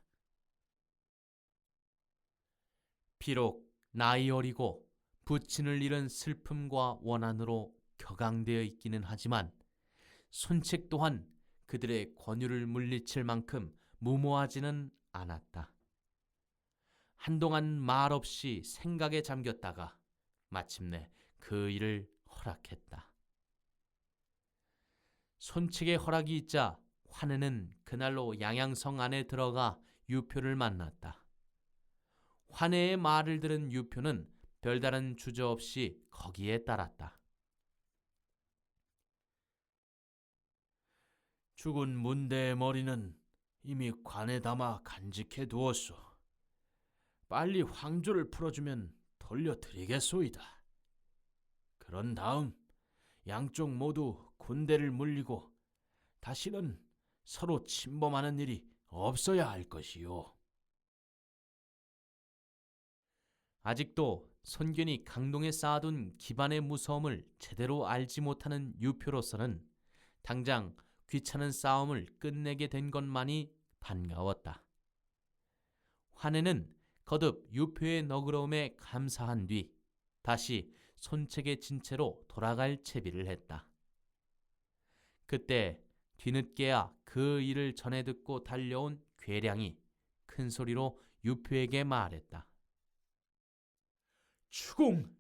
비록 나이 어리고 부친을 잃은 슬픔과 원한으로 격앙되어 있기는 하지만 손책 또한 그들의 권유를 물리칠 만큼 무모하지는 않았다. 한동안 말없이 생각에 잠겼다가 마침내 그 일을 허락했다. 손책의 허락이 있자 환해는 그날로 양양성 안에 들어가 유표를 만났다. 환해의 말을 들은 유표는 별다른 주저 없이 거기에 따랐다. 죽은 문대의 머리는 이미 관에 담아 간직해 두었소. 빨리 황조를 풀어주면 돌려드리겠소이다. 그런 다음 양쪽 모두 군대를 물리고 다시는 서로 침범하는 일이 없어야 할 것이요. 아직도 손견이 강동에 쌓아둔 기반의 무서움을 제대로 알지 못하는 유표로서는 당장 귀찮은 싸움을 끝내게 된 것만이 반가웠다. 환혜는 거듭 유표의 너그러움에 감사한 뒤 다시 손책의 진채로 돌아갈 채비를 했다. 그때 뒤늦게야 그 일을 전해 듣고 달려온 괴량이 큰 소리로 유표에게 말했다. 추공,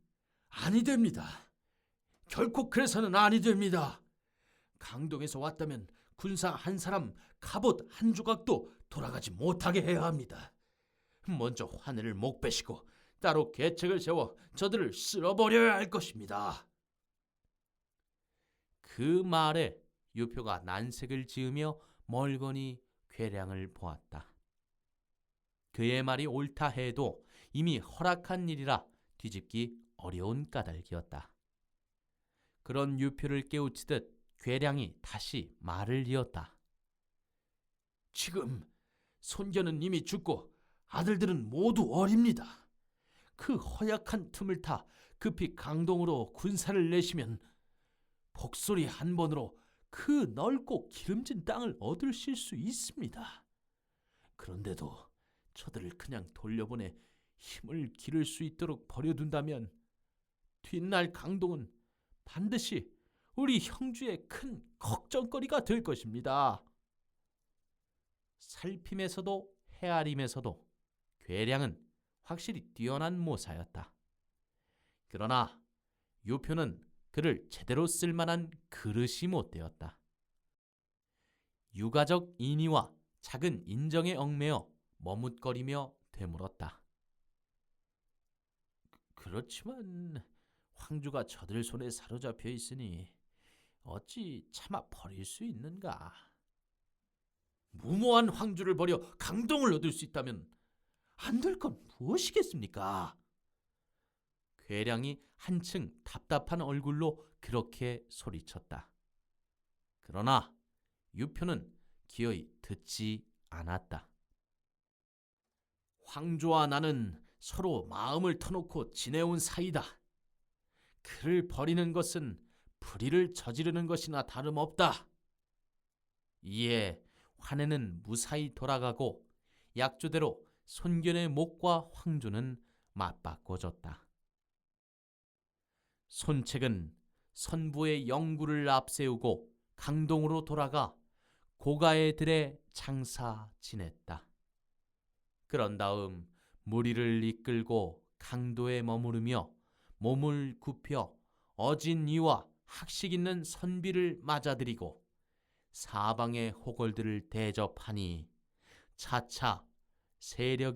아니 됩니다. 결코 그래서는 아니 됩니다. 강동에서 왔다면 군사 한 사람, 갑옷 한 조각도 돌아가지 못하게 해야 합니다. 먼저 환혜를 목배시고 따로 계책을 세워 저들을 쓸어버려야 할 것입니다. 그 말에 유표가 난색을 지으며 멀거니 괴량을 보았다. 그의 말이 옳다 해도 이미 허락한 일이라 뒤집기 어려운 까닭이었다. 그런 유표를 깨우치듯 괴량이 다시 말을 이었다. 지금 손견은 이미 죽고 아들들은 모두 어립니다. 그 허약한 틈을 타 급히 강동으로 군사를 내시면 복소리 한 번으로 그 넓고 기름진 땅을 얻으실 수 있습니다. 그런데도 저들을 그냥 돌려보내 힘을 기를 수 있도록 버려둔다면 뒷날 강동은 반드시 우리 형주의 큰 걱정거리가 될 것입니다. 살핌에서도 헤아림에서도 괴량은 확실히 뛰어난 모사였다. 그러나 유표는 그를 제대로 쓸만한 그릇이 못 되었다. 유가적 인의와 작은 인정에 얽매여 머뭇거리며 되물었다. 그렇지만 황주가 저들 손에 사로잡혀 있으니 어찌 차마 버릴 수 있는가? 무모한 황주를 버려 강동을 얻을 수 있다면 안 될 건 무엇이겠습니까? 괴량이 한층 답답한 얼굴로 그렇게 소리쳤다. 그러나 유표는 기어이 듣지 않았다. 황조와 나는 서로 마음을 터놓고 지내온 사이다. 그를 버리는 것은 불의를 저지르는 것이나 다름없다. 이에 환혜는 무사히 돌아가고 약조대로 손견의 목과 황조는 맞바꿔졌다. 손책은 선부의 영구를 앞세우고 강동으로 돌아가 고가의 들에 장사 지냈다. 그런 다음 무리를 이끌고 강도에 머무르며 몸을 굽혀 어진 이와 학식 있는 선비를 맞아들이고 사방의 호걸들을 대접하니 차차 세력